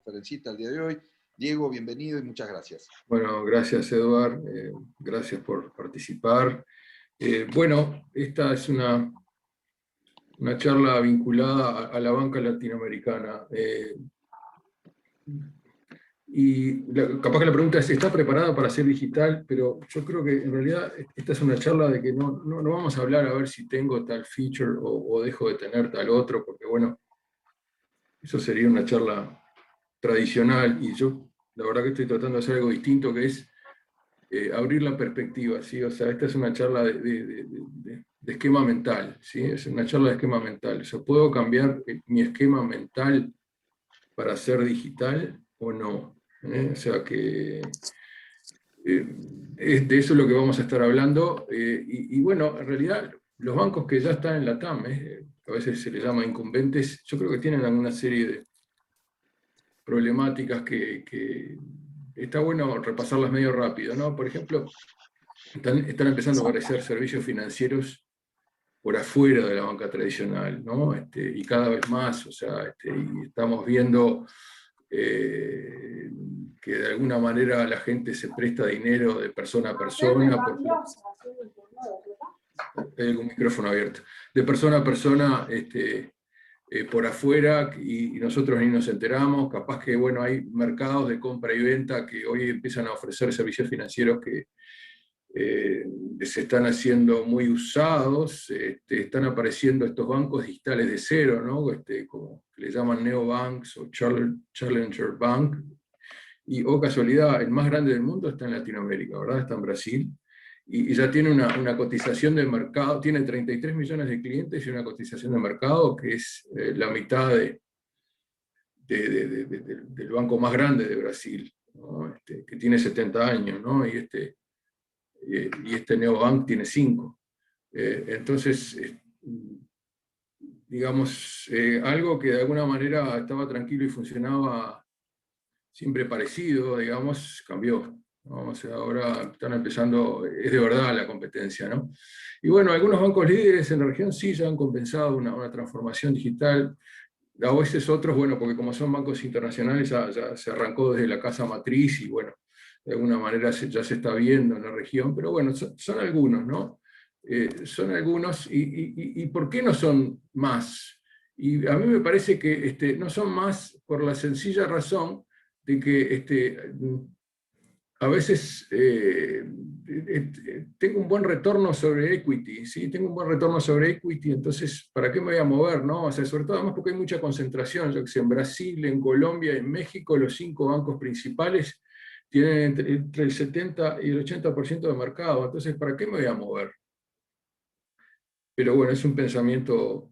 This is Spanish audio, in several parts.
conferencista el día de hoy. Diego, bienvenido y muchas gracias. Bueno, gracias Eduard, gracias por participar. Bueno, esta es una charla vinculada a la banca latinoamericana. Capaz que la pregunta es, ¿está preparada para ser digital? Pero yo creo que en realidad esta es una charla de que no vamos a hablar a ver si tengo tal feature o dejo de tener tal otro, porque bueno, eso sería una charla tradicional, y yo la verdad que estoy tratando de hacer algo distinto, que es abrir la perspectiva, ¿sí? O sea, esta es una charla de esquema mental, ¿sí? Es una charla de esquema mental. O sea, ¿puedo cambiar mi esquema mental para ser digital o no? O sea, que de eso es lo que vamos a estar hablando. Y bueno, en realidad, los bancos que ya están en la TAM, a veces se les llama incumbentes, yo creo que tienen alguna serie de problemáticas que está bueno repasarlas medio rápido, ¿no? Por ejemplo, están empezando a aparecer servicios financieros por afuera de la banca tradicional, ¿no? Y cada vez más, o sea, y estamos viendo que de alguna manera la gente se presta dinero de persona a persona, tengo un micrófono abierto, de persona a persona, por afuera, y nosotros ni nos enteramos. Capaz que, bueno, hay mercados de compra y venta que hoy empiezan a ofrecer servicios financieros que se están haciendo muy usados. Están apareciendo estos bancos digitales de cero, ¿no? Como le llaman neobanks o challenger bank, y casualidad, el más grande del mundo está en Latinoamérica, ¿verdad? Está en Brasil, y ya tiene una cotización de mercado, tiene 33 millones de clientes y una cotización de mercado que es la mitad del banco más grande de Brasil, ¿no? Que tiene 70 años, ¿no? Y este neobank tiene 5. Entonces, digamos, algo que de alguna manera estaba tranquilo y funcionaba siempre parecido, digamos, cambió, ¿no? O sea, ahora están empezando, es de verdad la competencia, ¿no? Y bueno, algunos bancos líderes en la región sí ya han compensado una transformación digital. A veces otros, bueno, porque como son bancos internacionales, ya se arrancó desde la casa matriz, y bueno, de alguna manera ya se está viendo en la región, pero bueno, son algunos, ¿no? Son algunos, y ¿por qué no son más? Y a mí me parece que no son más por la sencilla razón de que a veces tengo un buen retorno sobre equity, ¿sí? Tengo un buen retorno sobre equity, entonces, ¿para qué me voy a mover, no? O sea, sobre todo además porque hay mucha concentración, yo que sé, en Brasil, en Colombia, en México, los 5 bancos principales tienen entre el 70 y el 80% de mercado, entonces, ¿para qué me voy a mover? Pero bueno, es un pensamiento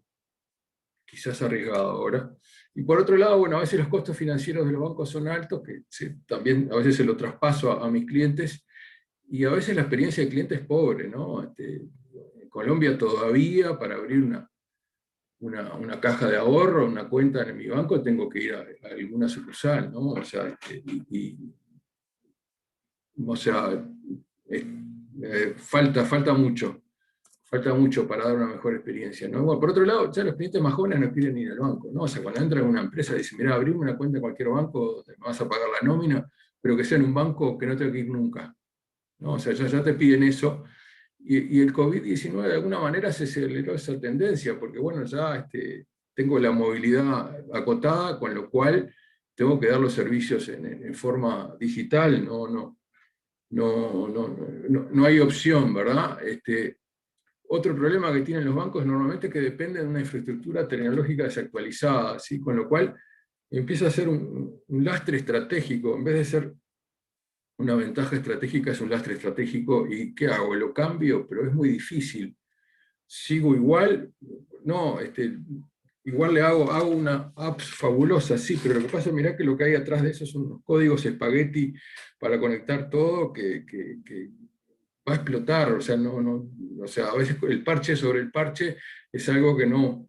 quizás arriesgado ahora. Y por otro lado, bueno, a veces los costos financieros de los bancos son altos, que también a veces se lo traspaso a mis clientes, y a veces la experiencia del cliente es pobre, ¿no? En Colombia todavía, para abrir una caja de ahorro, una cuenta en mi banco, tengo que ir a alguna sucursal, ¿no? O sea, falta mucho. Falta mucho para dar una mejor experiencia, ¿no? Bueno, por otro lado, ya los clientes más jóvenes no quieren ir al banco, ¿no? O sea, cuando entran en una empresa dicen, mira, abrime una cuenta en cualquier banco donde me vas a pagar la nómina, pero que sea en un banco que no tenga que ir nunca, ¿no? O sea, ya te piden eso. Y el COVID-19 de alguna manera se aceleró esa tendencia, porque bueno, ya tengo la movilidad acotada, con lo cual tengo que dar los servicios en forma digital, no hay opción, ¿verdad? Otro problema que tienen los bancos normalmente es que dependen de una infraestructura tecnológica desactualizada, ¿sí? Con lo cual empieza a ser un lastre estratégico. En vez de ser una ventaja estratégica, es un lastre estratégico. ¿Y qué hago? Lo cambio, pero es muy difícil. ¿Sigo igual? No, igual le hago una app fabulosa, sí, pero lo que pasa, mirá que lo que hay atrás de eso son unos códigos espagueti para conectar todo que va a explotar. O sea, o sea, a veces el parche sobre el parche es algo que no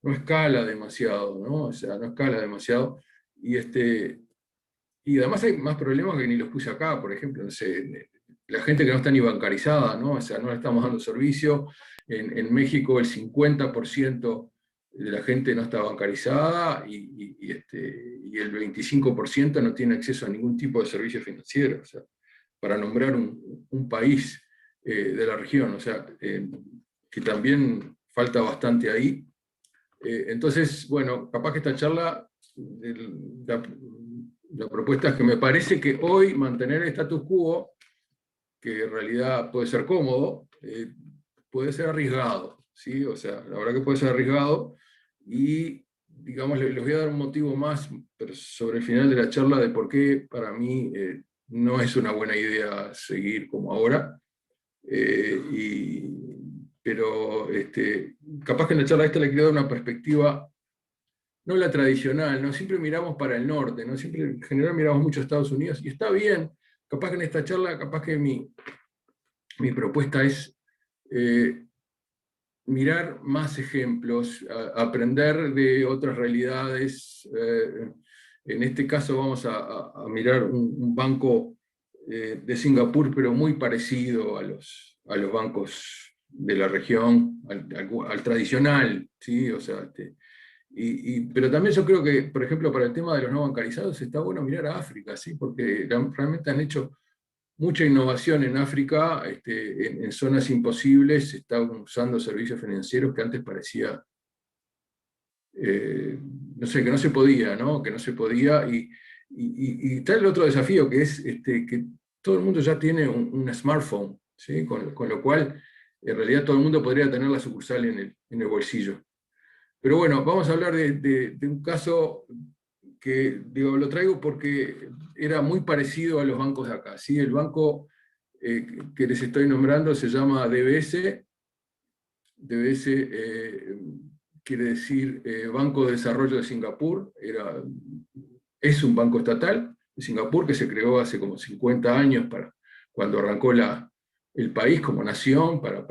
escala demasiado, ¿no? O sea, no escala demasiado. Y, y además hay más problemas que ni los puse acá, por ejemplo, no sé, la gente que no está ni bancarizada, ¿no? O sea, no le estamos dando servicio. En México el 50% de la gente no está bancarizada y el 25% no tiene acceso a ningún tipo de servicio financiero, o sea, para nombrar un país de la región, o sea, que también falta bastante ahí. Entonces, bueno, capaz que esta charla, la propuesta es que me parece que hoy mantener el status quo, que en realidad puede ser cómodo, puede ser arriesgado, ¿sí? O sea, la verdad que puede ser arriesgado, y digamos, les voy a dar un motivo más, pero sobre el final de la charla, de por qué para mí no es una buena idea seguir como ahora. Pero capaz que en la charla esta le quiero dar una perspectiva, no la tradicional, ¿no? Siempre miramos para el norte, ¿no? Siempre en general miramos mucho a Estados Unidos, y está bien, capaz que en esta charla, capaz que mi propuesta es mirar más ejemplos, aprender de otras realidades. En este caso vamos a mirar un banco de Singapur, pero muy parecido a los bancos de la región, al tradicional, ¿sí? O sea, pero también yo creo que, por ejemplo, para el tema de los no bancarizados, está bueno mirar a África, ¿sí? Porque realmente han hecho mucha innovación en África, en zonas imposibles, se están usando servicios financieros que antes parecía, no sé, que no se podía, ¿no? Que no se podía, y está el otro desafío, que es que todo el mundo ya tiene un smartphone, ¿sí? Con lo cual, en realidad todo el mundo podría tener la sucursal en el bolsillo. Pero bueno, vamos a hablar de un caso que, digo, lo traigo porque era muy parecido a los bancos de acá, ¿sí? El banco que les estoy nombrando se llama DBS. DBS quiere decir Banco de Desarrollo de Singapur. Es un banco estatal de Singapur que se creó hace como 50 años, cuando arrancó el país como nación, para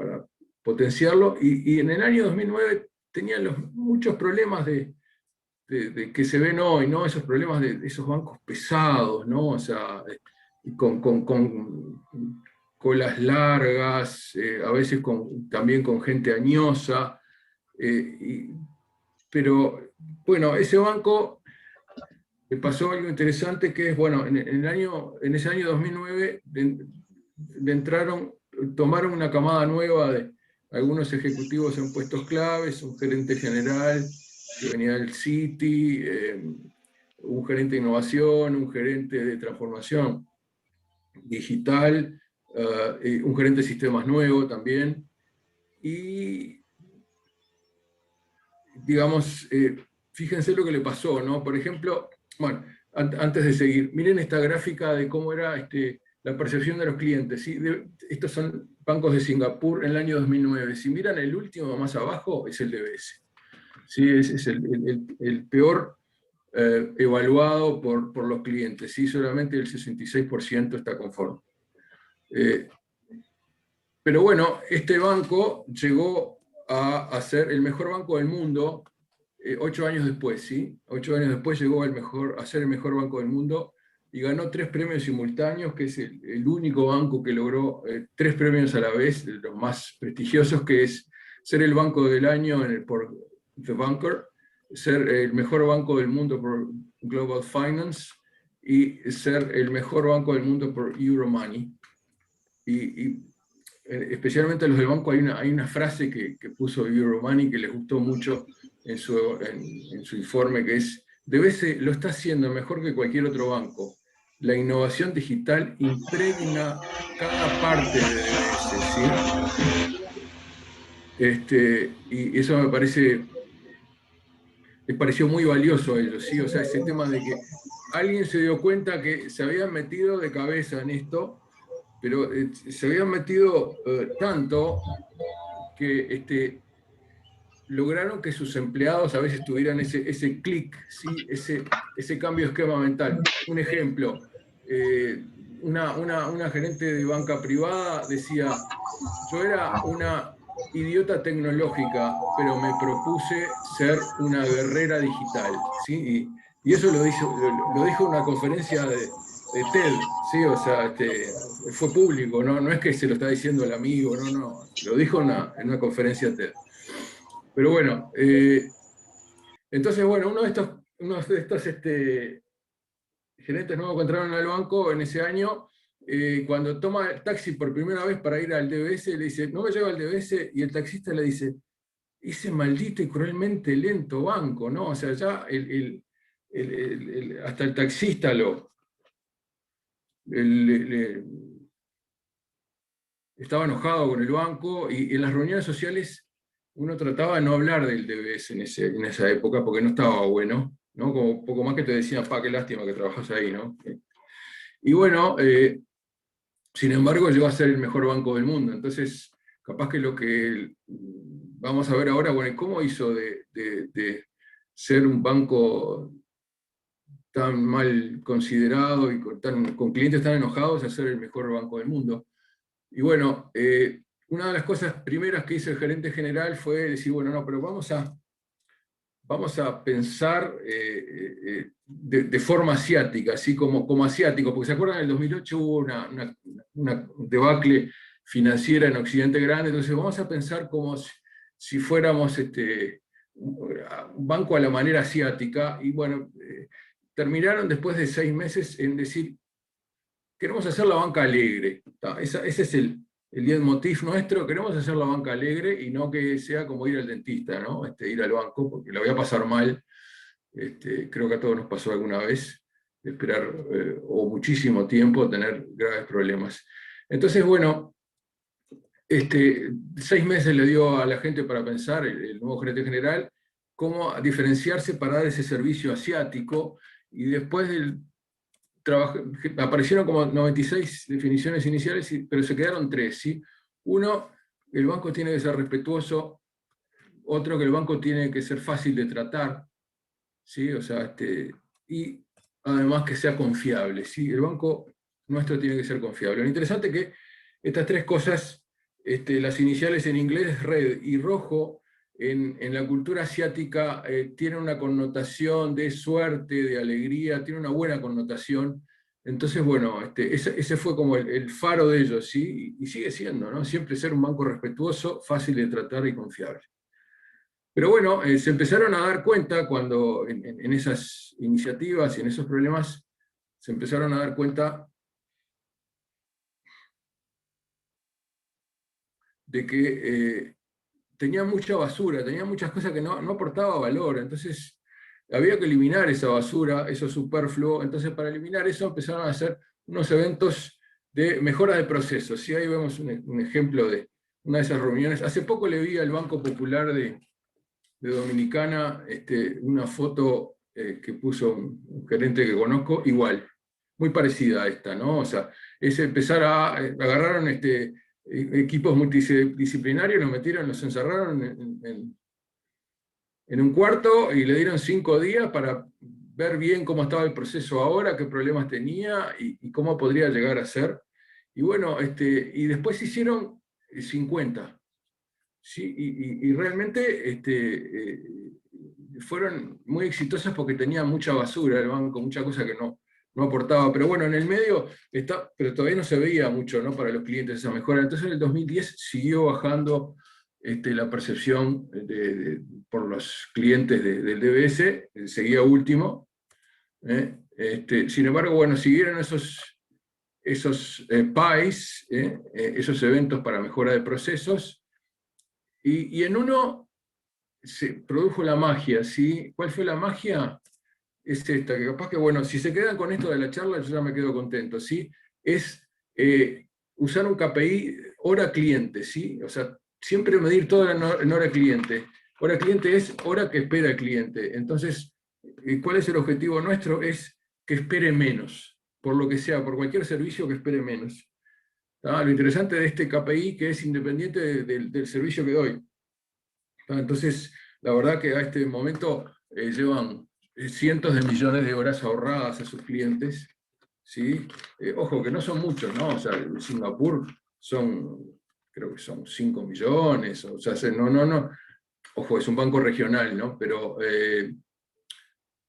potenciarlo, y en el año 2009 tenían muchos problemas que se ven hoy, ¿no? Esos problemas de esos bancos pesados, ¿no? O sea, con colas largas, a veces también con gente añosa. Pero bueno, ese banco le pasó algo interesante, que es, bueno, en ese año 2009 tomaron una camada nueva de algunos ejecutivos en puestos claves, un gerente general que venía del Citi, un gerente de innovación, un gerente de transformación digital, un gerente de sistemas nuevo también, y digamos, fíjense lo que le pasó, ¿no? Por ejemplo, bueno, antes de seguir, miren esta gráfica de cómo era la percepción de los clientes, ¿sí? Estos son bancos de Singapur en el año 2009. Si miran el último más abajo, es el DBS. ¿Sí? Es el peor evaluado por los clientes, ¿sí? Solamente el 66% está conforme. Pero bueno, este banco llegó a ser el mejor banco del mundo 8 años después, ¿sí? 8 años después llegó a ser el mejor banco del mundo, y ganó 3 premios simultáneos, que es el único banco que logró 3 premios a la vez, los más prestigiosos, que es ser el banco del año por The Banker, ser el mejor banco del mundo por Global Finance, y ser el mejor banco del mundo por Euromoney. Y especialmente a los del banco hay una frase que puso Euromoney que les gustó mucho en su informe, que es: DBS lo está haciendo mejor que cualquier otro banco. La innovación digital impregna cada parte de DBS, ¿sí? Y eso les pareció muy valioso a ellos, ¿sí? O sea, ese tema de que alguien se dio cuenta que se habían metido de cabeza en esto, pero se habían metido tanto que lograron que sus empleados a veces tuvieran ese clic, ¿sí? ese cambio de esquema mental. Un ejemplo, una gerente de banca privada decía: yo era una idiota tecnológica, pero me propuse ser una guerrera digital, ¿sí? Y eso lo dijo en una conferencia de TED, ¿sí? O sea, fue público, ¿no? No es que se lo está diciendo el amigo, no, lo dijo en una conferencia TED. Pero bueno, Entonces, bueno, uno de estos gerentes nuevos que entraron al banco en ese año, cuando toma el taxi por primera vez para ir al DBS, le dice, no me lleva al DBS, y el taxista le dice, ese maldito y cruelmente lento banco, ¿no? O sea, ya hasta el taxista estaba enojado con el banco, y en las reuniones sociales uno trataba de no hablar del DBS en esa época, porque no estaba bueno, ¿no? Como poco más que te decían, qué lástima que trabajas ahí, ¿no? Y bueno, sin embargo, llegó a ser el mejor banco del mundo. Entonces, capaz que lo que vamos a ver ahora, bueno, ¿cómo hizo de ser un banco tan mal considerado y con clientes tan enojados a ser el mejor banco del mundo? Y bueno, una de las cosas primeras que hizo el gerente general fue decir, bueno, no, pero vamos a pensar de forma asiática, así como asiático, porque se acuerdan, en el 2008 hubo una debacle financiera en Occidente grande, entonces vamos a pensar como si fuéramos un banco a la manera asiática, y bueno, terminaron después de 6 meses en decir, queremos hacer la banca alegre. Ese es el leitmotiv nuestro, queremos hacer la banca alegre y no que sea como ir al dentista, ¿no? Ir al banco, porque la voy a pasar mal. Creo que a todos nos pasó alguna vez, de esperar o muchísimo tiempo tener graves problemas. Entonces, bueno, 6 meses le dio a la gente para pensar, el nuevo gerente general, cómo diferenciarse para dar ese servicio asiático, y después aparecieron como 96 definiciones iniciales, pero se quedaron 3, ¿sí? Uno, el banco tiene que ser respetuoso; otro, que el banco tiene que ser fácil de tratar, ¿sí? O sea, y además que sea confiable, ¿sí? El banco nuestro tiene que ser confiable. Lo interesante es que estas 3 cosas, las iniciales en inglés, red y rojo, en la cultura asiática tienen una connotación de suerte, de alegría, tiene una buena connotación. Entonces, bueno, ese fue como el faro de ellos, ¿sí? Y sigue siendo, ¿no? Siempre ser un banco respetuoso, fácil de tratar y confiable. Pero bueno, se empezaron a dar cuenta cuando en esas iniciativas y en esos problemas, se empezaron a dar cuenta de que tenía mucha basura, tenía muchas cosas que no aportaba valor. Entonces había que eliminar esa basura, eso superfluo. Entonces, para eliminar eso, empezaron a hacer unos eventos de mejora de procesos. ¿Sí? Ahí vemos un ejemplo de una de esas reuniones. Hace poco le vi al Banco Popular de Dominicana una foto que puso un gerente que conozco, igual, muy parecida a esta, ¿no? O sea, es empezar agarraron equipos multidisciplinarios, los encerraron en un cuarto y le dieron 5 días para ver bien cómo estaba el proceso ahora, qué problemas tenía y cómo podría llegar a ser. Y bueno, y después hicieron 50. Sí, y realmente fueron muy exitosas porque tenía mucha basura el banco, mucha cosa que no aportaba. Pero bueno, en el medio pero todavía no se veía mucho, ¿no? Para los clientes esa mejora. Entonces, en el 2010 siguió bajando la percepción por los clientes del DBS, seguía último. Sin embargo, bueno, siguieron esos PAIs, esos eventos para mejora de procesos. Y en uno se produjo la magia, ¿sí? ¿Cuál fue la magia? Es esta, que capaz que, bueno, si se quedan con esto de la charla, yo ya me quedo contento, ¿sí? Es usar un KPI hora cliente, ¿sí? O sea, siempre medir todo en hora cliente. Hora cliente es hora que espera el cliente. Entonces, ¿cuál es el objetivo nuestro? Es que espere menos, por lo que sea, por cualquier servicio que espere menos. Lo interesante de este KPI, que es independiente del servicio que doy. Entonces, la verdad que a este momento llevan cientos de millones de horas ahorradas a sus clientes, ¿sí? Ojo, que no son muchos, ¿no? O sea, en Singapur creo que son 5 millones, o sea, no. Ojo, es un banco regional, ¿no? Pero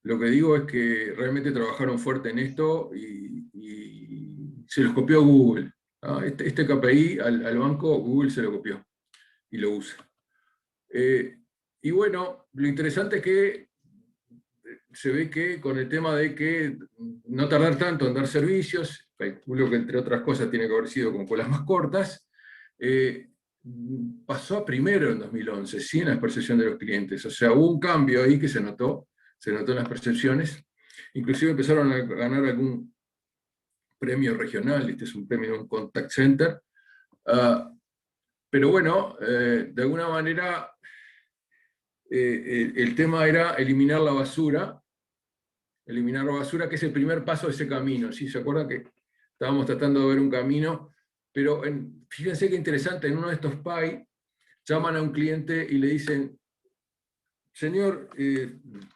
lo que digo es que realmente trabajaron fuerte en esto y se los copió Google. Este KPI al banco, Google se lo copió y lo usa. Y bueno, lo interesante es que se ve que con el tema de que no tardar tanto en dar servicios, calculo que entre otras cosas tiene que haber sido con colas más cortas, pasó a primero en 2011, ¿sí? En la percepción de los clientes. O sea, hubo un cambio ahí que se notó en las percepciones. Inclusive empezaron a ganar algún premio regional, este es un premio de un contact center. Pero bueno, de alguna manera el tema era eliminar la basura, que es el primer paso de ese camino. ¿Sí? ¿Se acuerdan que estábamos tratando de ver un camino? Pero fíjense qué interesante, en uno de estos PAI llaman a un cliente y le dicen, señor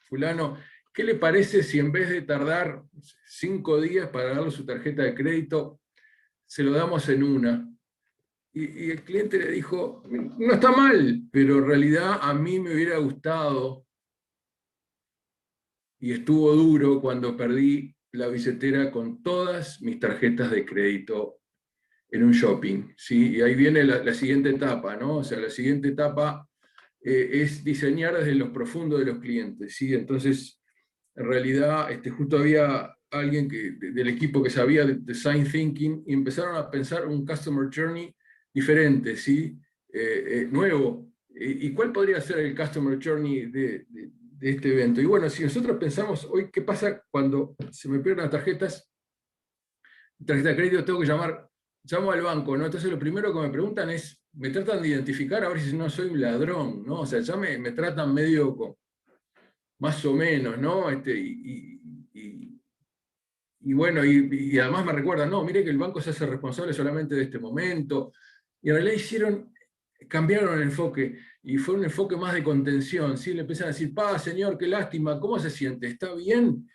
fulano, ¿qué le parece si en vez de tardar 5 días para darle su tarjeta de crédito, se lo damos en una? Y el cliente le dijo, no está mal, pero en realidad a mí me hubiera gustado, y estuvo duro cuando perdí la billetera con todas mis tarjetas de crédito en un shopping, ¿sí? Y ahí viene la siguiente etapa, ¿no? O sea, la siguiente etapa es diseñar desde los profundos de los clientes, ¿sí? Entonces, en realidad, justo había alguien del equipo que sabía de Design Thinking y empezaron a pensar un Customer Journey diferente, ¿sí? Nuevo. ¿Y cuál podría ser el Customer Journey de este evento? Y bueno, si nosotros pensamos hoy, ¿qué pasa cuando se me pierden las tarjeta de crédito? Tengo que llamo al banco, ¿no? Entonces lo primero que me preguntan es, me tratan de identificar a ver si no soy un ladrón, ¿no? O sea, ya me tratan medio más o menos, ¿no? Y bueno, y además me recuerdan, no, mire que el banco se hace responsable solamente de este momento. Y en realidad cambiaron el enfoque, y fue un enfoque más de contención, ¿sí? Le empezaron a decir, señor, qué lástima, ¿cómo se siente? ¿Está bien?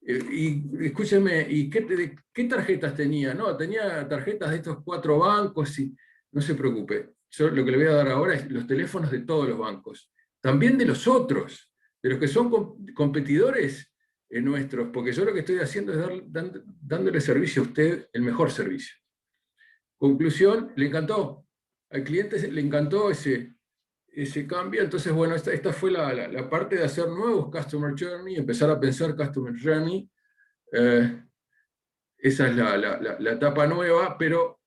Y escúcheme, ¿y qué tarjetas tenía? No, tenía tarjetas de estos 4 bancos, y no se preocupe. Yo lo que le voy a dar ahora es los teléfonos de todos los bancos, también de los otros, de los que son competidores nuestros, porque yo lo que estoy haciendo es dándole servicio a usted, el mejor servicio. Conclusión, le encantó. Al cliente le encantó ese cambio. Entonces, bueno, esta fue la parte de hacer nuevos Customer Journey, empezar a pensar Customer Journey. Esa es la etapa nueva, pero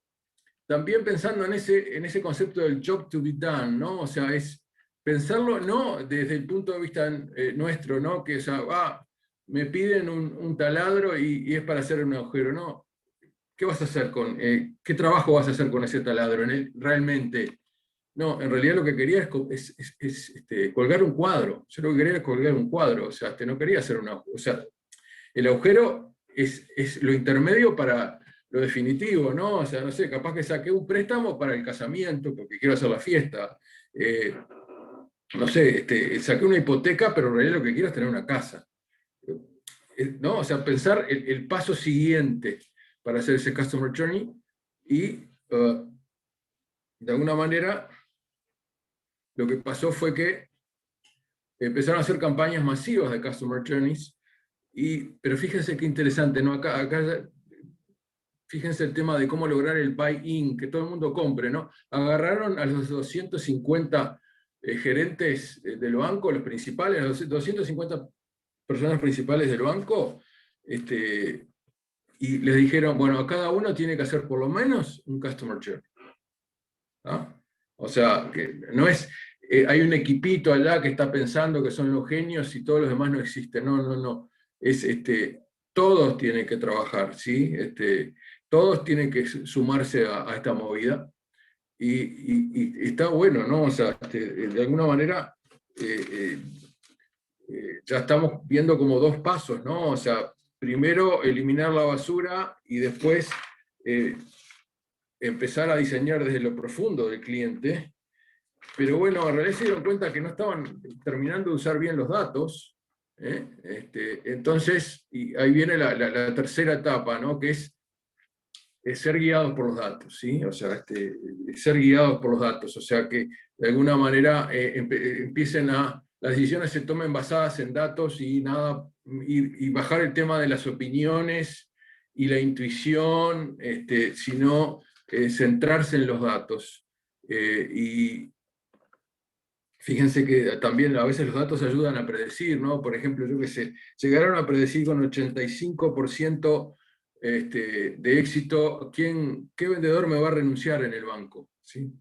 también pensando en ese concepto del job to be done, ¿no? O sea, es pensarlo no desde el punto de vista nuestro, ¿no? Que, o sea, me piden un taladro y es para hacer un agujero, ¿no? ¿Qué vas a hacer qué trabajo vas a hacer con ese taladro realmente? No, en realidad lo que quería es colgar un cuadro. Yo lo que quería es colgar un cuadro, o sea, no quería hacer o sea, el agujero es lo intermedio para lo definitivo, ¿no? O sea, no sé, capaz que saqué un préstamo para el casamiento porque quiero hacer la fiesta. No sé, saqué una hipoteca, pero en realidad lo que quiero es tener una casa. ¿No? O sea, pensar el paso siguiente para hacer ese Customer Journey y, de alguna manera, lo que pasó fue que empezaron a hacer campañas masivas de Customer Journeys, pero fíjense qué interesante, ¿no? Acá fíjense el tema de cómo lograr el buy-in, que todo el mundo compre, ¿no? Agarraron a los 250 gerentes del banco, los principales, los 250 personas principales del banco, y les dijeron, bueno, a cada uno tiene que hacer por lo menos un Customer Journey. ¿Ah? O sea, que no es, hay un equipito allá que está pensando que son los genios y todos los demás no existen. No, no, no. Es, todos tienen que trabajar, ¿sí? Todos tienen que sumarse a esta movida. Y está bueno, ¿no? O sea, de alguna manera ya estamos viendo como 2 pasos, ¿no? O sea, primero eliminar la basura y después empezar a diseñar desde lo profundo del cliente. Pero bueno, en realidad se dieron cuenta que no estaban terminando de usar bien los datos. Entonces, y ahí viene la tercera etapa, ¿no? Que es ser guiados por los datos, ¿sí? O sea, ser guiados por los datos, o sea, que de alguna manera empiecen las decisiones se tomen basadas en datos y bajar el tema de las opiniones y la intuición, sino centrarse en los datos. Y fíjense que también a veces los datos ayudan a predecir, ¿no? Por ejemplo, yo qué sé, llegaron a predecir con 85% de éxito qué vendedor me va a renunciar en el banco, ¿sí?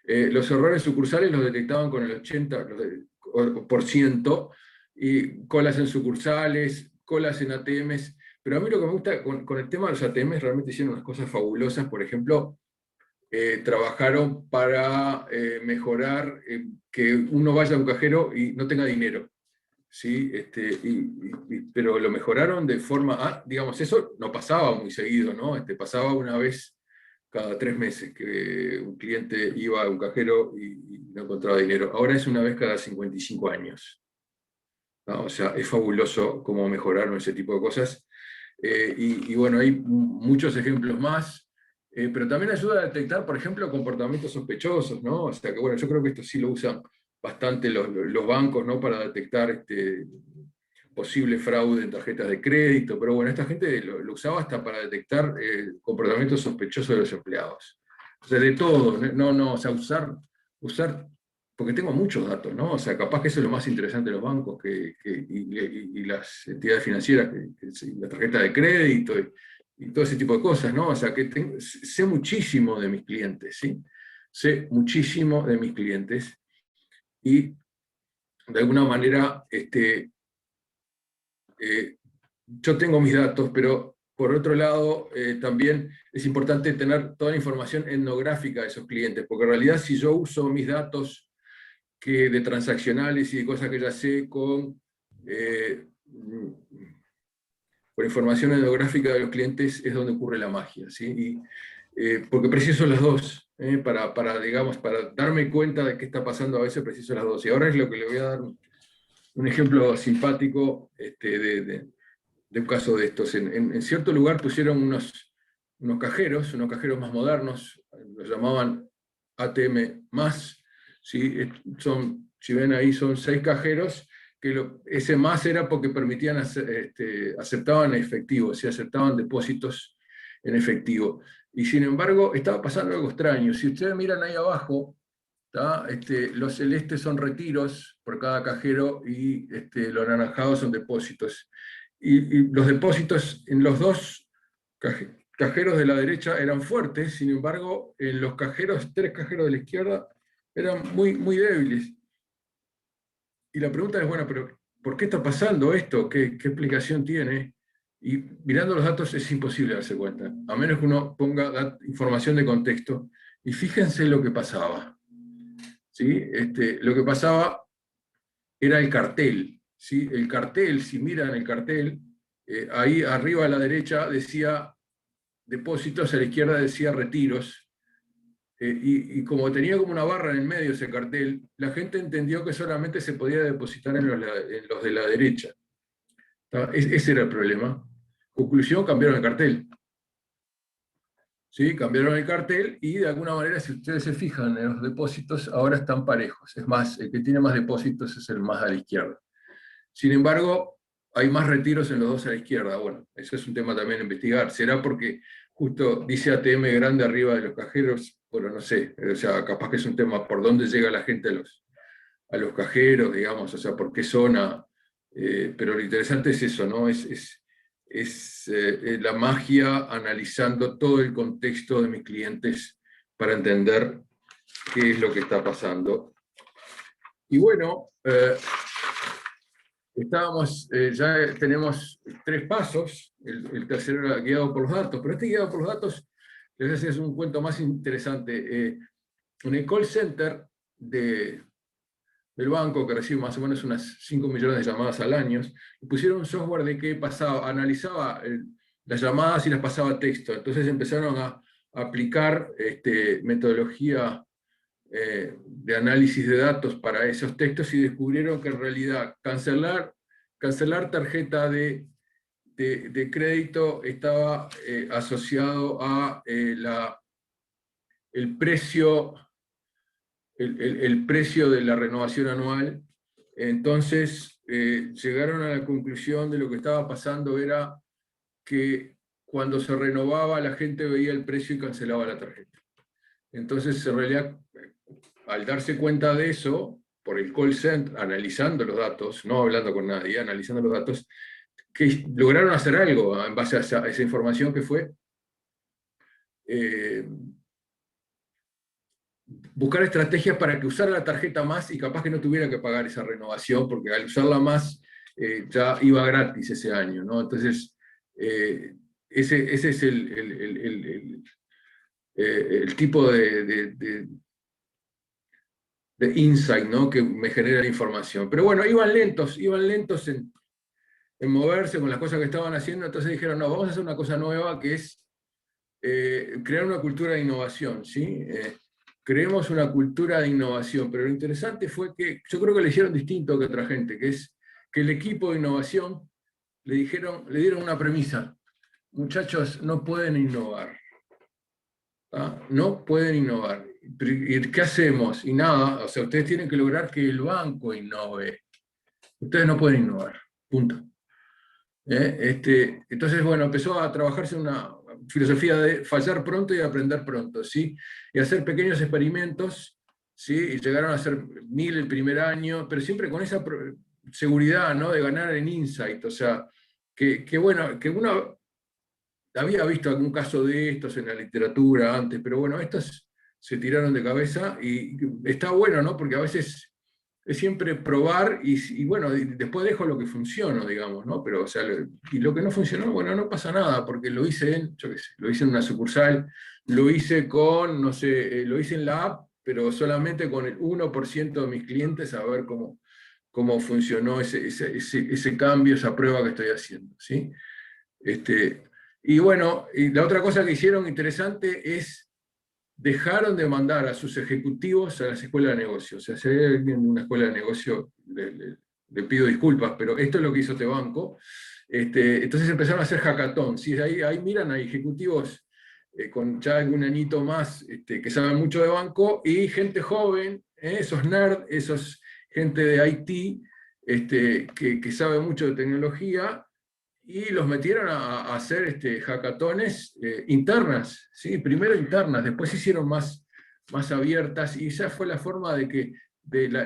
Los errores sucursales los detectaban con el 80%, y colas en sucursales, colas en ATMs, pero a mí lo que me gusta con el tema de los ATMs, realmente hicieron unas cosas fabulosas. Por ejemplo, trabajaron para mejorar que uno vaya a un cajero y no tenga dinero, ¿sí? Pero lo mejoraron de forma, digamos, eso no pasaba muy seguido, ¿no? Pasaba una vez cada 3 meses que un cliente iba a un cajero y no encontraba dinero. Ahora es una vez cada 55 años, ¿no? O sea, es fabuloso cómo mejoraron ese tipo de cosas. Y bueno, hay muchos ejemplos más. Pero también ayuda a detectar, por ejemplo, comportamientos sospechosos, ¿no? O sea que bueno, yo creo que esto sí lo usan bastante los bancos, ¿no? Para detectar posible fraude en tarjetas de crédito, pero bueno, esta gente lo usaba hasta para detectar comportamientos sospechosos de los empleados. O sea, de todo, o sea, usar, porque tengo muchos datos, ¿no? O sea, capaz que eso es lo más interesante de los bancos y las entidades financieras, la tarjeta de crédito y todo ese tipo de cosas, ¿no? O sea, que sé muchísimo de mis clientes, ¿sí? Sé muchísimo de mis clientes y de alguna manera yo tengo mis datos, pero por otro lado también es importante tener toda la información etnográfica de esos clientes, porque en realidad si yo uso mis datos de transaccionales y de cosas que ya sé con información etnográfica de los clientes es donde ocurre la magia, ¿sí? Porque preciso las dos, digamos, para darme cuenta de qué está pasando a veces preciso las dos. Y ahora es lo que le voy a dar un ejemplo simpático de un caso de estos. En cierto lugar pusieron unos cajeros más modernos, los llamaban ATM+, ¿sí? Si ven ahí, son 6 cajeros, que ese más era porque permitían aceptaban efectivo, si aceptaban depósitos en efectivo. Y sin embargo, estaba pasando algo extraño. Si ustedes miran ahí abajo, los celestes son retiros por cada cajero y los anaranjados son depósitos. Y los depósitos en los dos cajeros de la derecha eran fuertes, sin embargo, en los 3 cajeros de la izquierda eran muy, muy débiles. Y la pregunta es, bueno, pero ¿por qué está pasando esto? ¿Qué explicación tiene? Y mirando los datos es imposible darse cuenta, a menos que uno ponga información de contexto. Y fíjense lo que pasaba. ¿Sí? Lo que pasaba era el cartel, ¿sí? El cartel, si miran el cartel, ahí arriba a la derecha decía depósitos, a la izquierda decía retiros, y como tenía como una barra en el medio ese cartel, la gente entendió que solamente se podía depositar en los de la derecha. Ese era el problema. Conclusión, cambiaron el cartel. ¿Sí? Cambiaron el cartel y de alguna manera, si ustedes se fijan en los depósitos, ahora están parejos. Es más, el que tiene más depósitos es el más a la izquierda. Sin embargo, hay más retiros en los dos a la izquierda. Bueno, eso es un tema también a investigar. ¿Será porque justo dice ATM grande arriba de los cajeros? Bueno, no sé. O sea, capaz que es un tema por dónde llega la gente a los cajeros, digamos, o sea, por qué zona. Pero lo interesante es eso, ¿no? Es la magia analizando todo el contexto de mis clientes para entender qué es lo que está pasando. Y bueno, ya tenemos 3 pasos, el tercero era guiado por los datos, pero guiado por los datos les hace un cuento más interesante. En el call center del banco, que recibe más o menos unas 5 millones de llamadas al año, pusieron un software de que analizaba las llamadas y las pasaba a texto. Entonces empezaron a aplicar metodología de análisis de datos para esos textos y descubrieron que en realidad cancelar tarjeta de crédito estaba asociado a el precio de la renovación anual. Entonces llegaron a la conclusión de lo que estaba pasando era que cuando se renovaba la gente veía el precio y cancelaba la tarjeta. Entonces en realidad al darse cuenta de eso, por el call center, analizando los datos, no hablando con nadie, analizando los datos, que lograron hacer algo en base a esa información que fue buscar estrategias para que usara la tarjeta más y capaz que no tuviera que pagar esa renovación, porque al usarla más ya iba gratis ese año, ¿no? Entonces, ese es el tipo de insight, ¿no?, que me genera la información. Pero bueno, iban lentos en moverse con las cosas que estaban haciendo, entonces dijeron, no, vamos a hacer una cosa nueva que es crear una cultura de innovación, ¿sí? Creemos una cultura de innovación, pero lo interesante fue que yo creo que le hicieron distinto que otra gente, que es que el equipo de innovación le dieron una premisa: muchachos, no pueden innovar. ¿Ah? No pueden innovar. ¿Y qué hacemos? Y nada, o sea, ustedes tienen que lograr que el banco innove. Ustedes no pueden innovar, punto. Entonces, bueno, empezó a trabajarse una filosofía de fallar pronto y aprender pronto, ¿sí? Y hacer pequeños experimentos, ¿sí? Y llegaron a hacer 1000 el primer año, pero siempre con esa seguridad, ¿no?, de ganar en insight, o sea, bueno, que uno había visto algún caso de estos en la literatura antes, pero bueno, estos se tiraron de cabeza y está bueno, ¿no? Porque a veces es siempre probar y bueno, y después dejo lo que funciona, digamos, ¿no? Pero, o sea, y lo que no funcionó, bueno, no pasa nada, porque lo hice yo qué sé, lo hice en una sucursal, lo hice con, no sé, lo hice en la app, pero solamente con el 1% de mis clientes, a ver cómo funcionó ese cambio, esa prueba que estoy haciendo, ¿sí? Y bueno, y la otra cosa que hicieron interesante es dejaron de mandar a sus ejecutivos a las escuelas de negocio. O sea, si hay alguien de una escuela de negocio, le pido disculpas, pero esto es lo que hizo este banco. Entonces empezaron a hacer hackathon. ¿Sí? Ahí miran, hay ejecutivos con ya algún añito más que saben mucho de banco, y gente joven, esos nerds, esos gente de IT, que sabe mucho de tecnología, y los metieron a hacer hackatones internas, ¿sí? Primero internas, después se hicieron más abiertas, y esa fue la forma de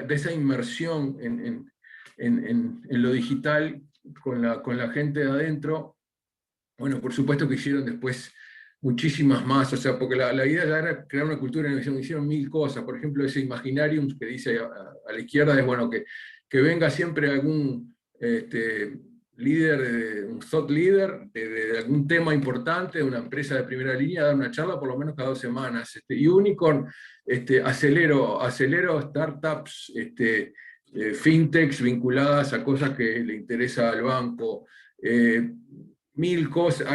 esa inmersión en lo digital con la gente de adentro. Bueno, por supuesto que hicieron después muchísimas más, o sea, porque la idea ya era crear una cultura de innovación, hicieron 1000 cosas. Por ejemplo, ese Imaginarium que dice a la izquierda es, bueno, que venga siempre algún líder, un thought leader de algún tema importante, de una empresa de primera línea, a dar una charla por lo menos cada 2 semanas. Y Unicorn, acelero startups, fintechs vinculadas a cosas que le interesa al banco. 1000 cosas,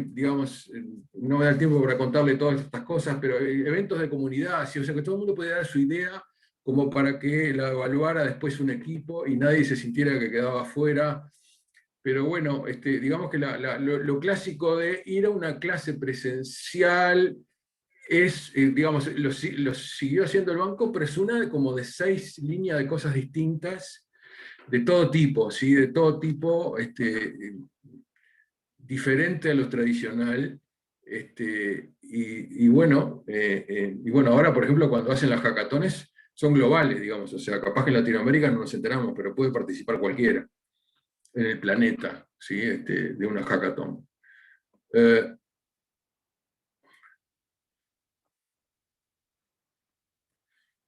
digamos, no me da el tiempo para contarle todas estas cosas, pero eventos de comunidad, ¿sí? O sea, que todo el mundo puede dar su idea como para que la evaluara después un equipo y nadie se sintiera que quedaba afuera. Pero bueno, digamos que lo clásico de ir a una clase presencial es, digamos, lo siguió haciendo el banco, pero es una como de 6 líneas de cosas distintas, de todo tipo, ¿sí? De todo tipo, diferente a lo tradicional. Y bueno, ahora, por ejemplo, cuando hacen las hackatones, son globales, digamos, o sea, capaz que en Latinoamérica no nos enteramos, pero puede participar cualquiera en el planeta, ¿sí? De una hackathon.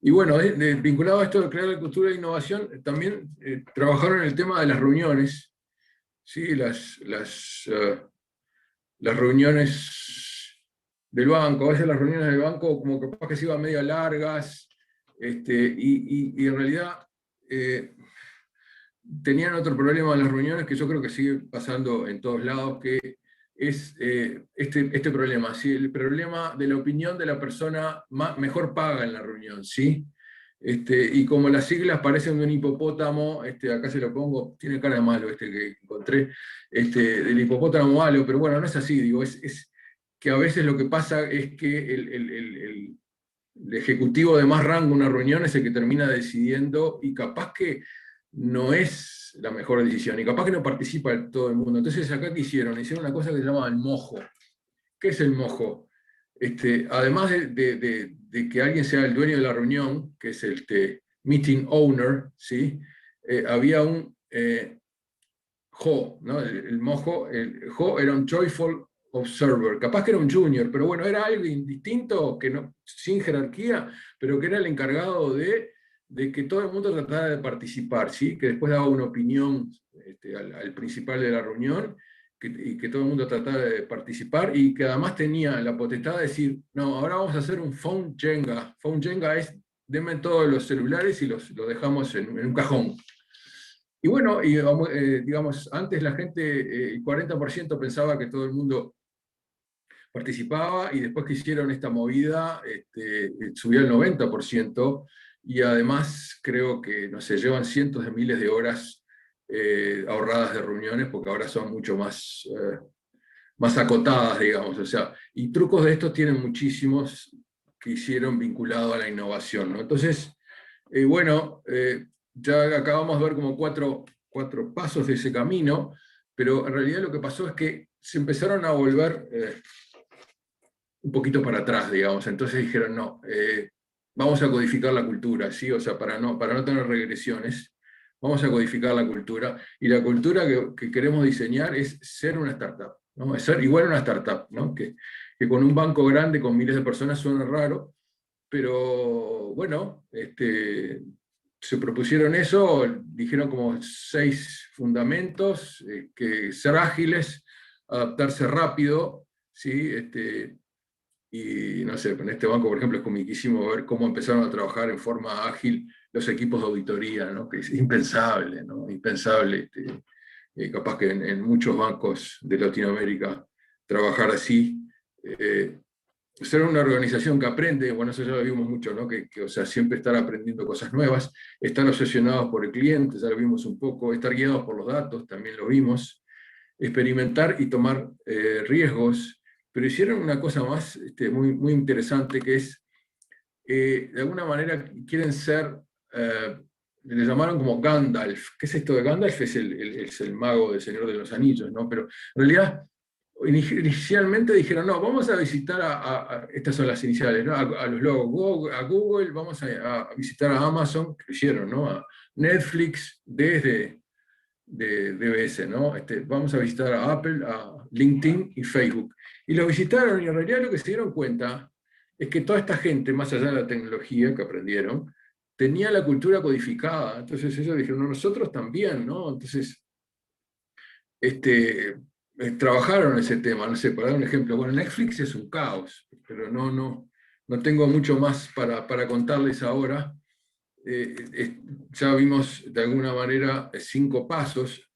Y bueno, vinculado a esto de crear la cultura de innovación, también trabajaron en el tema de las reuniones, ¿sí? Las reuniones del banco. A veces las reuniones del banco como capaz que se iban medio largas, y en realidad tenían otro problema en las reuniones que yo creo que sigue pasando en todos lados, que es este problema, ¿sí? El problema de la opinión de la persona mejor paga en la reunión, ¿sí? Y como las siglas parecen de un hipopótamo, acá se lo pongo, tiene cara de malo que encontré, del hipopótamo malo, pero bueno, no es así, digo, es que a veces lo que pasa es que el ejecutivo de más rango en una reunión es el que termina decidiendo, y capaz que no es la mejor decisión, y capaz que no participa todo el mundo. Entonces acá ¿qué hicieron? Hicieron una cosa que se llama el mojo. ¿Qué es el mojo? además de que alguien sea el dueño de la reunión, que es el meeting owner, ¿sí? Había un Jo, ¿no? El mojo, el Jo era un joyful observer, capaz que era un junior, pero bueno, era alguien distinto, que no, sin jerarquía, pero que era el encargado de que todo el mundo tratara de participar, ¿sí? Que después daba una opinión al principal de la reunión, y que todo el mundo tratara de participar, y que además tenía la potestad de decir, no, ahora vamos a hacer un phone Jenga. Phone Jenga es, denme todos los celulares y los dejamos en un cajón. Y bueno, digamos, antes la gente, el 40% pensaba que todo el mundo participaba, y después que hicieron esta movida, subió al 90%, y además creo que, no sé, llevan cientos de miles de horas ahorradas de reuniones, porque ahora son mucho más acotadas, digamos. O sea, y trucos de estos tienen muchísimos que hicieron vinculado a la innovación, ¿no? Entonces, bueno, ya acabamos de ver como cuatro pasos de ese camino, pero en realidad lo que pasó es que se empezaron a volver un poquito para atrás, digamos. Entonces dijeron, no, vamos a codificar la cultura, ¿sí? O sea, para no tener regresiones, vamos a codificar la cultura, y la cultura que queremos diseñar es ser una startup, ¿no? Es ser igual a una startup, ¿no? Que con un banco grande con miles de personas suena raro, pero bueno, se propusieron eso, dijeron como 6 fundamentos, que ser ágiles, adaptarse rápido, ¿sí? Y no sé, en este banco, por ejemplo, es comiquísimo ver cómo empezaron a trabajar en forma ágil los equipos de auditoría, ¿no? Que es impensable, ¿no? Impensable, capaz que en muchos bancos de Latinoamérica trabajar así. Ser una organización que aprende, bueno, eso ya lo vimos mucho, ¿no? O sea, siempre estar aprendiendo cosas nuevas, estar obsesionados por el cliente, ya lo vimos un poco, estar guiados por los datos, también lo vimos, experimentar y tomar riesgos, pero hicieron una cosa más muy, muy interesante, que es, de alguna manera, quieren ser, le llamaron como Gandalf. ¿Qué es esto de Gandalf? Es el mago del Señor de los Anillos, ¿no? Pero en realidad, inicialmente dijeron, no, vamos a visitar estas son las iniciales, ¿no? A los logos, a Google, vamos a visitar a Amazon, que lo hicieron, ¿no? A Netflix desde de DBS, ¿no? Vamos a visitar a Apple, a LinkedIn y Facebook. Y lo visitaron, y en realidad lo que se dieron cuenta es que toda esta gente, más allá de la tecnología que aprendieron, tenía la cultura codificada. Entonces ellos dijeron, no, nosotros también, ¿no? Entonces, trabajaron ese tema, no sé, para dar un ejemplo. Bueno, Netflix es un caos, pero no tengo mucho más para contarles ahora. Ya vimos de alguna manera 5 pasos,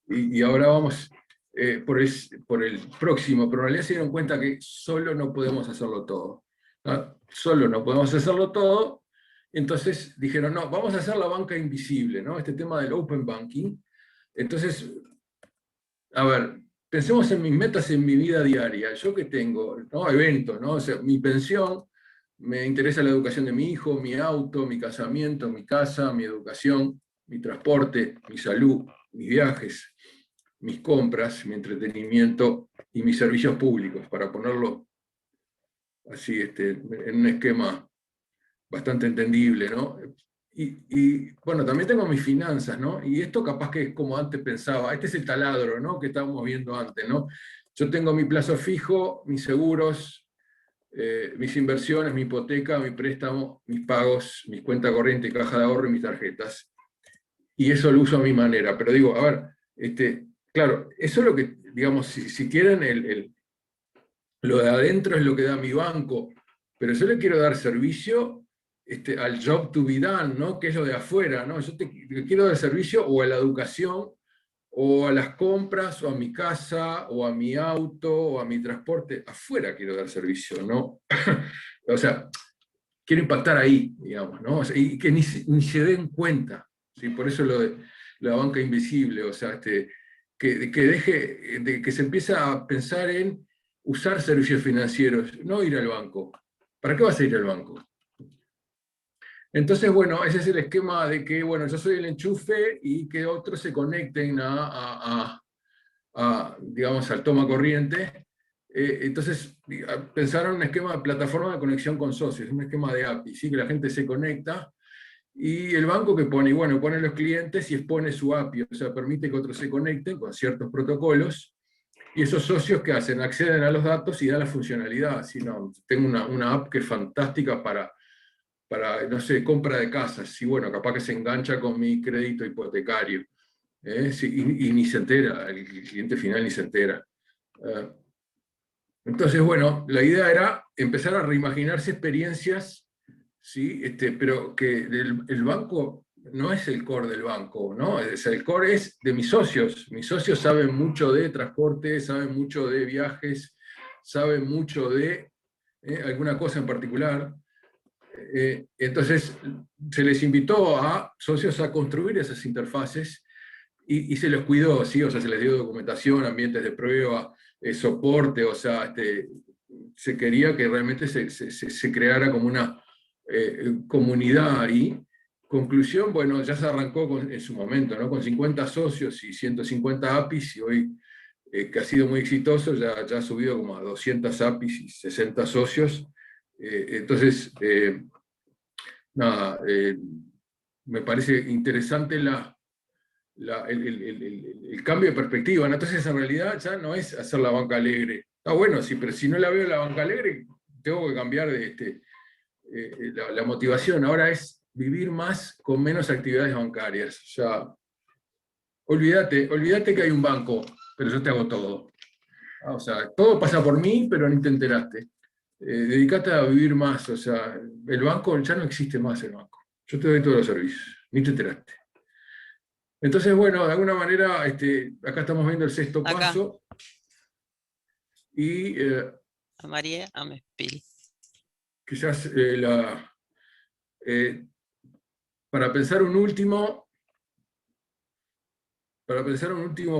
y ahora vamos por el próximo, pero en realidad se dieron cuenta que solo no podemos hacerlo todo, ¿no? Solo no podemos hacerlo todo, entonces dijeron, no, vamos a hacer la banca invisible, ¿no? Este tema del open banking. Entonces, a ver, pensemos en mis metas en mi vida diaria. Yo que tengo, ¿no? Eventos, ¿no? O sea, mi pensión, me interesa la educación de mi hijo, mi auto, mi casamiento, mi casa, mi educación, mi transporte, mi salud, mis viajes, mis compras, mi entretenimiento y mis servicios públicos, para ponerlo así en un esquema bastante entendible, ¿no? Bueno, también tengo mis finanzas, ¿no? Y esto capaz que es como antes pensaba, este es el taladro, ¿no? Que estábamos viendo antes, ¿no? Yo tengo mi plazo fijo, mis seguros, mis inversiones, mi hipoteca, mi préstamo, mis pagos, mis cuentas corrientes, caja de ahorro y mis tarjetas. Y eso lo uso a mi manera. Pero digo, a ver, claro, eso es lo que, digamos, si quieren, lo de adentro es lo que da mi banco, pero yo le quiero dar servicio al job to be done, ¿no? Que es lo de afuera, ¿no? Yo te quiero dar servicio o a la educación, o a las compras, o a mi casa, o a mi auto, o a mi transporte. Afuera quiero dar servicio, ¿no? O sea, quiero impactar ahí, digamos, ¿no? O sea, y que ni se den cuenta, ¿sí? Por eso lo de la banca invisible, o sea, que se empiece a pensar en usar servicios financieros, no ir al banco. ¿Para qué vas a ir al banco? Entonces, bueno, ese es el esquema de que, bueno, yo soy el enchufe y que otros se conecten digamos, al toma corriente, Entonces pensaron un esquema de plataforma de conexión con socios, un esquema de API, ¿sí? Que la gente se conecta, y el banco que pone, bueno, pone los clientes y expone su API, o sea, permite que otros se conecten con ciertos protocolos, y esos socios que hacen, acceden a los datos y dan la funcionalidad. Si no, tengo una app que es fantástica para, no sé, compra de casas, y bueno, capaz que se engancha con mi crédito hipotecario, sí, y ni se entera, el cliente final ni se entera. Entonces, bueno, la idea era empezar a reimaginarse experiencias, ¿sí? Pero que el banco no es el core del banco, ¿no? El core es de mis socios. Mis socios saben mucho de transporte, saben mucho de viajes, saben mucho de alguna cosa en particular. Entonces, se les invitó a socios a construir esas interfaces, y se los cuidó, ¿sí? O sea, se les dio documentación, ambientes de prueba, soporte, o sea, se quería que realmente se creara como una comunidad ahí. Conclusión, bueno, ya se arrancó en su momento, ¿no? Con 50 socios y 150 APIs, y hoy, que ha sido muy exitoso, ya ha subido como a 200 APIs y 60 socios. Entonces, nada, me parece interesante el cambio de perspectiva, ¿no? Entonces, en realidad ya no es hacer la banca alegre. Está bueno, sí, pero si no la veo la banca alegre, tengo que cambiar la motivación. Ahora es vivir más con menos actividades bancarias. O sea, olvídate que hay un banco, pero yo te hago todo. O sea, todo pasa por mí, pero ni te enteraste. Dedicate a vivir más. O sea, el banco, ya no existe más el banco. Yo te doy todos los servicios, ni te enteraste. Entonces, bueno, de alguna manera, acá estamos viendo el sexto paso. Y a María Amespil. Quizás para pensar un último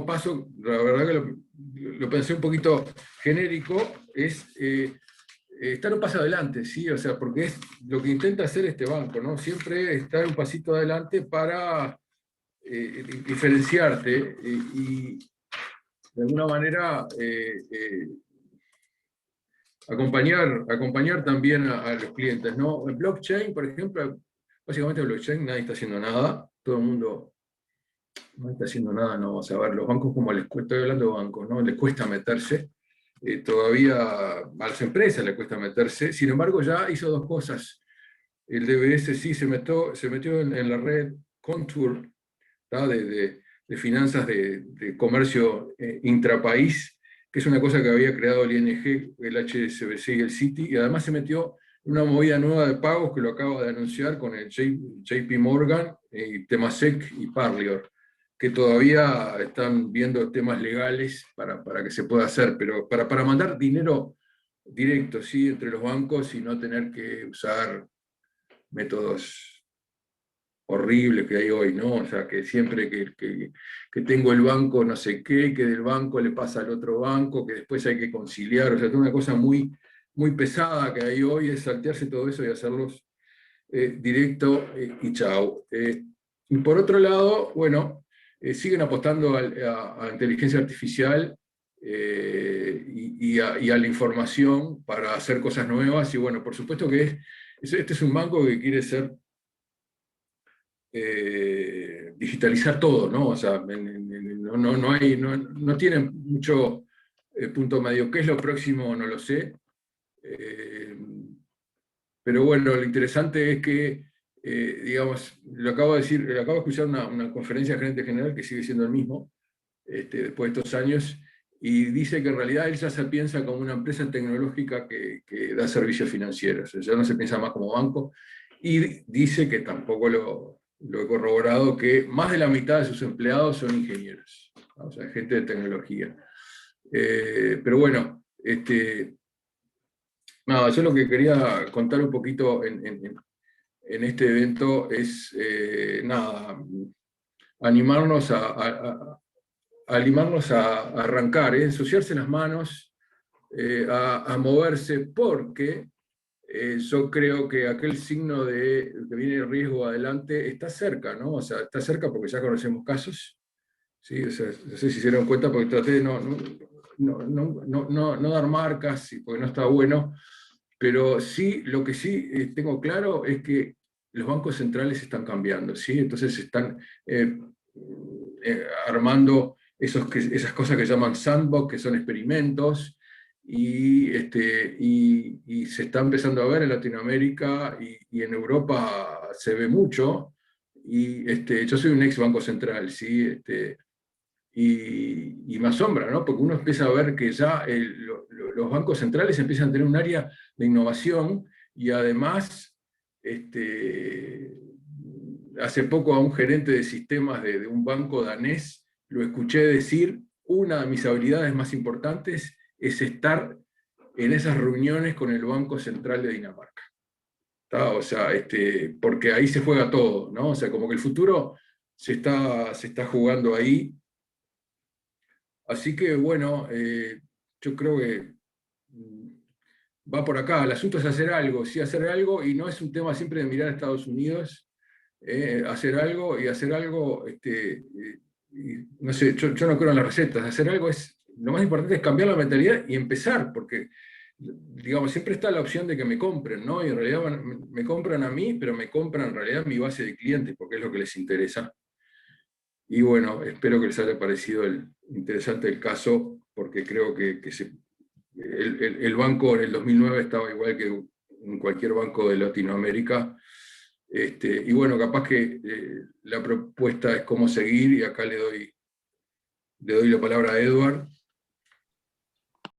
paso, la verdad que lo pensé un poquito genérico, es estar un paso adelante, ¿sí? O sea, porque es lo que intenta hacer este banco, ¿no? Siempre estar un pasito adelante para diferenciarte, y de alguna manera acompañar también a los clientes, ¿no? En blockchain, por ejemplo, básicamente en blockchain nadie está haciendo nada, todo el mundo no está haciendo nada, no vamos a ver, los bancos, como les cuesta, estoy hablando de bancos, ¿no? Les cuesta meterse, todavía a las empresas les cuesta meterse, sin embargo ya hizo dos cosas. El DBS sí se metió en la red Contour, ¿tá? de finanzas de comercio intrapaís, que es una cosa que había creado el ING, el HSBC y el Citi, y además se metió en una movida nueva de pagos que lo acaba de anunciar con el JP Morgan, Temasek y Parlier, que todavía están viendo temas legales para que se pueda hacer, pero para mandar dinero directo, ¿sí? Entre los bancos, y no tener que usar métodos horribles que hay hoy, ¿no? O sea, que siempre que tengo el banco no sé qué, que del banco le pasa al otro banco, que después hay que conciliar, o sea, es una cosa muy, muy pesada que hay hoy, es saltearse todo eso y hacerlos directo, y chao. Y por otro lado, bueno, siguen apostando a inteligencia artificial, y a la información para hacer cosas nuevas, y bueno, por supuesto que este es un banco que quiere ser digitalizar todo, ¿no? O sea, no tienen mucho punto medio. ¿Qué es lo próximo? No lo sé. Pero bueno, lo interesante es que, digamos, lo acabo de decir, acabo de escuchar una conferencia de gerente general que sigue siendo el mismo, después de estos años, y dice que en realidad él ya se piensa como una empresa tecnológica que da servicios financieros, o sea, ya no se piensa más como banco, y dice que tampoco lo he corroborado, que más de la mitad de sus empleados son ingenieros, ¿no? O sea, gente de tecnología. Pero bueno, nada, yo lo que quería contar un poquito en este evento es, nada, animarnos a arrancar, ensuciarse las manos, a moverse, porque yo creo que aquel signo de que viene el riesgo adelante está cerca, ¿no? O sea, está cerca porque ya conocemos casos, ¿sí? O sea, no sé si se dieron cuenta, porque traté de no no dar marcas, porque no está bueno, pero sí, lo que sí tengo claro es que los bancos centrales están cambiando, ¿sí? Entonces están armando esas cosas que llaman sandbox, que son experimentos, y se está empezando a ver en Latinoamérica y en Europa se ve mucho. Y yo soy un ex banco central, ¿sí? Y me asombra, ¿no? Porque uno empieza a ver que ya los bancos centrales empiezan a tener un área de innovación y además, hace poco a un gerente de sistemas de un banco danés lo escuché decir, una de mis habilidades más importantes es estar en esas reuniones con el Banco Central de Dinamarca. ¿Tá? O sea, porque ahí se juega todo, ¿no? O sea, como que el futuro se está jugando ahí. Así que, bueno, yo creo que va por acá. El asunto es hacer algo, sí, hacer algo, y no es un tema siempre de mirar a Estados Unidos, hacer algo, no sé, yo no creo en las recetas. Hacer algo lo más importante es cambiar la mentalidad y empezar, porque, digamos, siempre está la opción de que me compren, ¿no? Y en realidad me compran a mí, pero me compran en realidad mi base de clientes, porque es lo que les interesa. Y bueno, espero que les haya parecido interesante el caso, porque creo que el banco en el 2009 estaba igual que en cualquier banco de Latinoamérica. Y bueno, capaz que la propuesta es cómo seguir, y acá le doy la palabra a Edward.